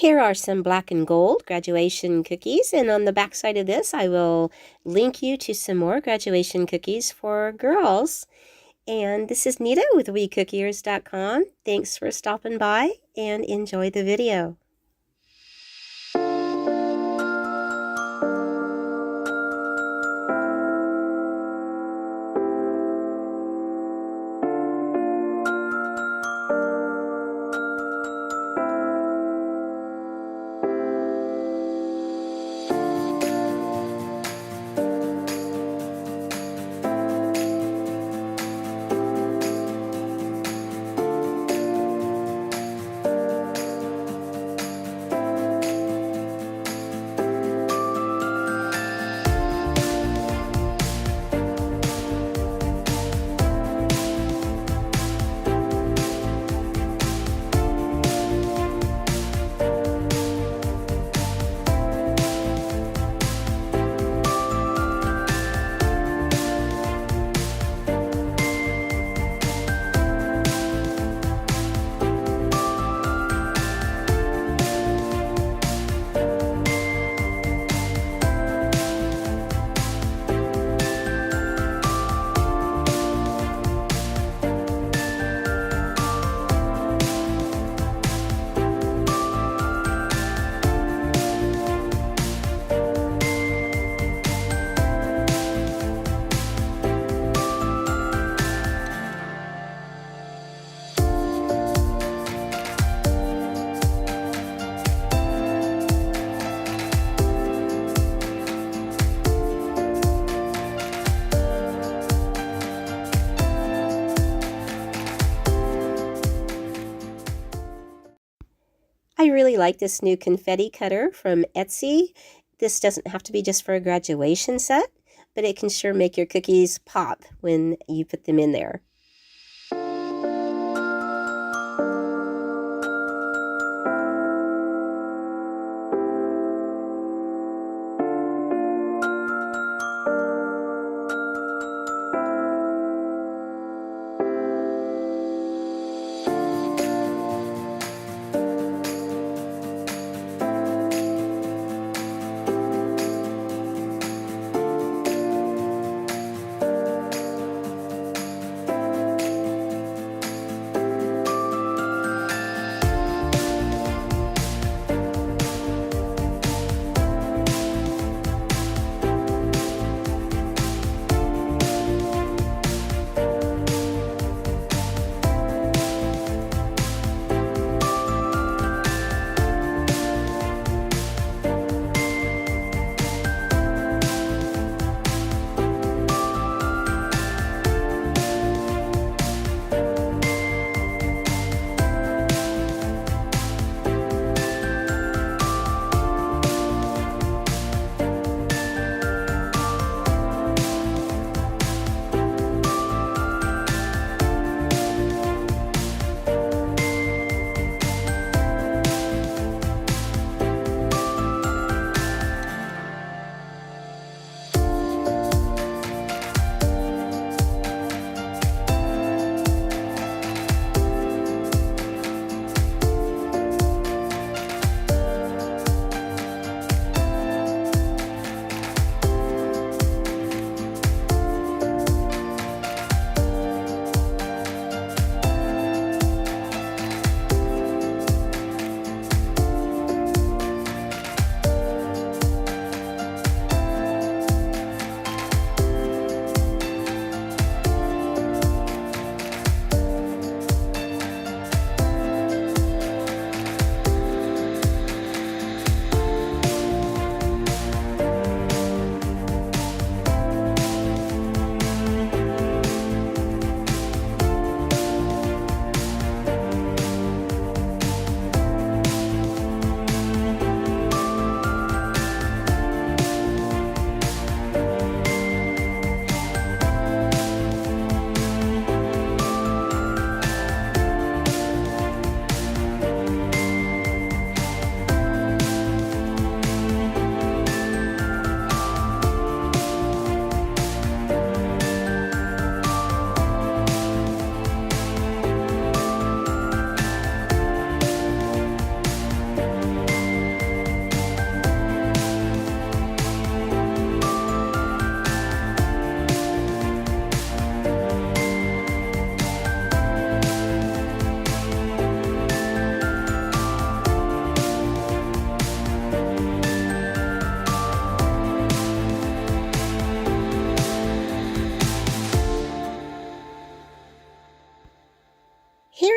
Here are some black and gold graduation cookies, and on the back side of this I will link you to some more graduation cookies for girls. And this is Nita with WeCookiers.com. Thanks for stopping by and enjoy the video. I really like this new confetti cutter from Etsy. This doesn't have to be just for a graduation set, but it can sure make your cookies pop when you put them in there.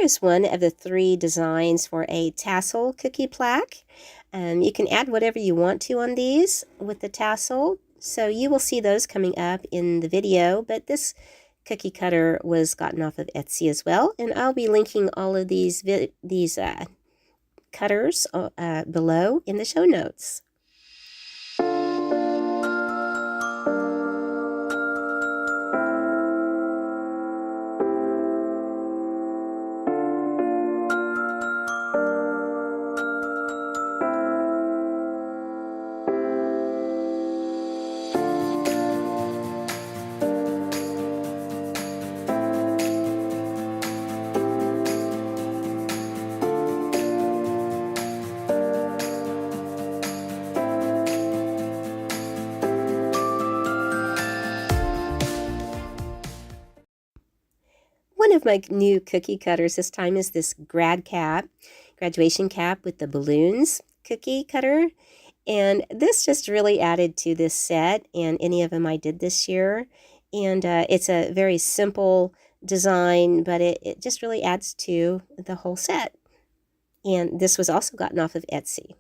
is one of the 3 designs for a tassel cookie plaque. You can add whatever you want to on these with the tassel, so you will see those coming up in the video, but this cookie cutter was gotten off of Etsy as well, and I'll be linking all of these cutters below in the show notes. One of my new cookie cutters this time is this Grad cap, graduation cap with the balloons cookie cutter. And this just really added to this set and any of them I did this year. And it's a very simple design, but it just really adds to the whole set. And this was also gotten off of Etsy.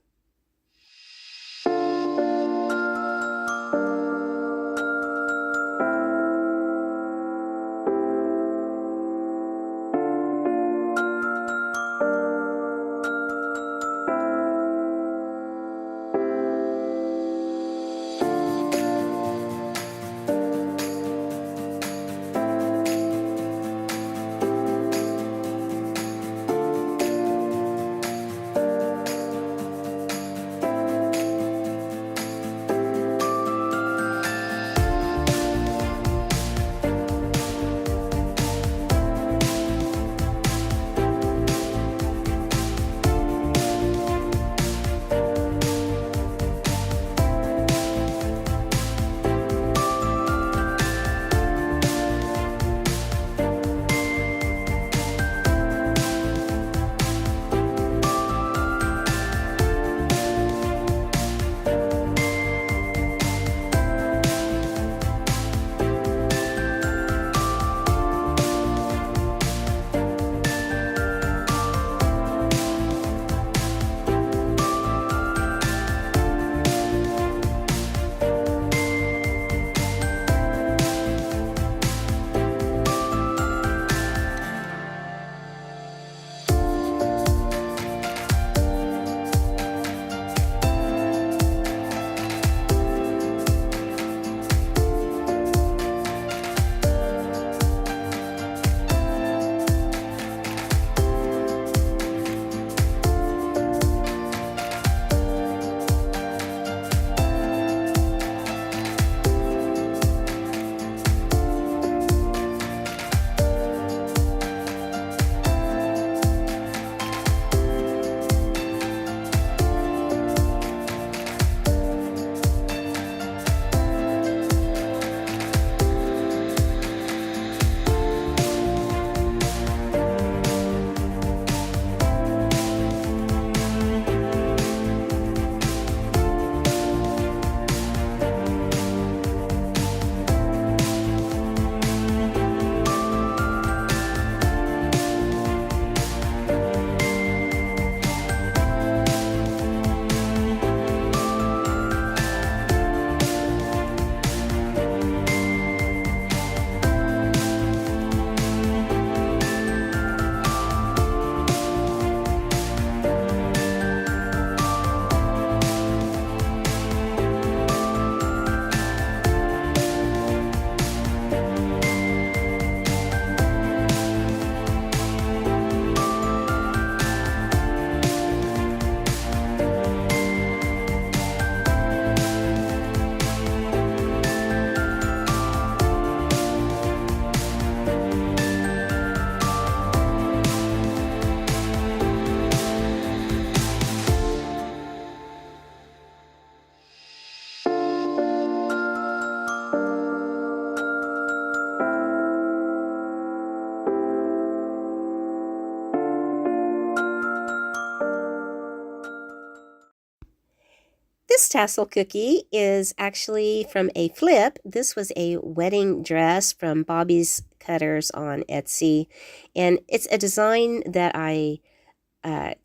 tassel cookie is actually from a flip. This was a wedding dress from Bobbi's Cutters on Etsy, and it's a design that I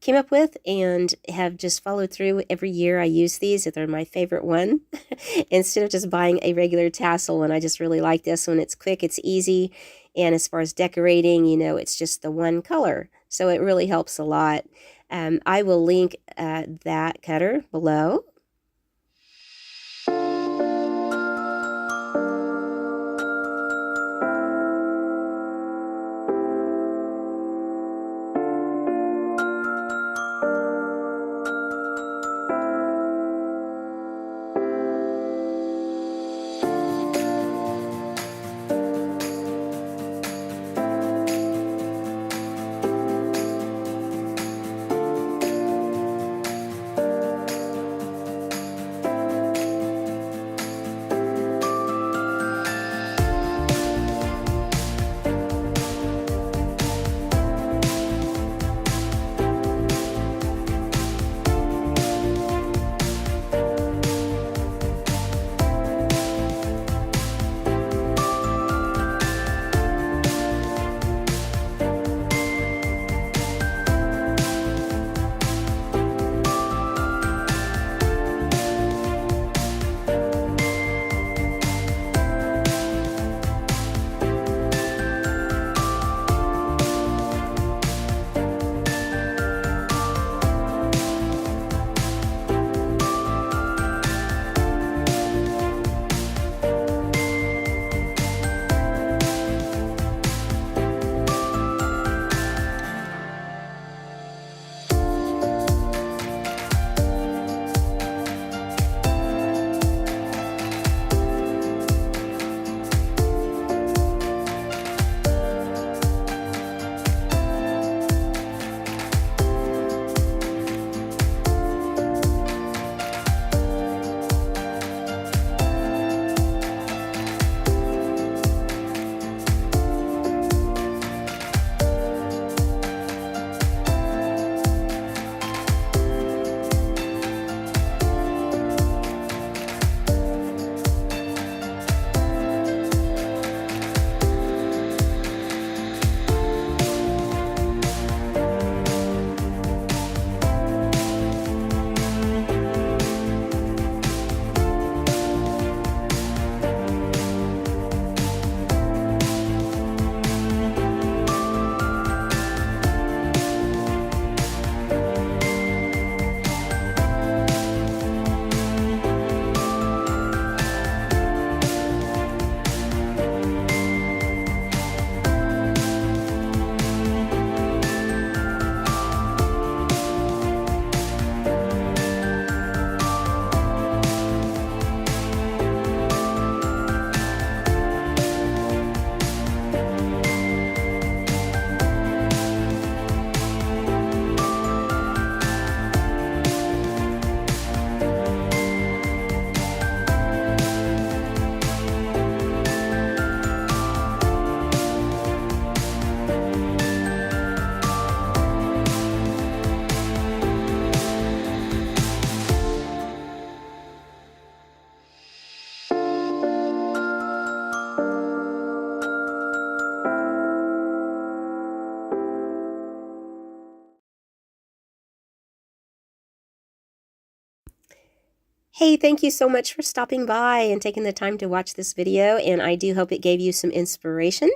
came up with and have just followed through. Every year I use these. They're my favorite one. Instead of just buying a regular tassel one, I just really like this one. It's quick, it's easy, and as far as decorating, you know, it's just the one color, so it really helps a lot. I will link that cutter below. Hey, thank you so much for stopping by and taking the time to watch this video, and I do hope it gave you some inspiration.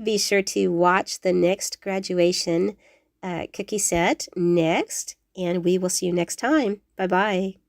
Be sure to watch the next graduation cookie set next, and we will see you next time. Bye-bye.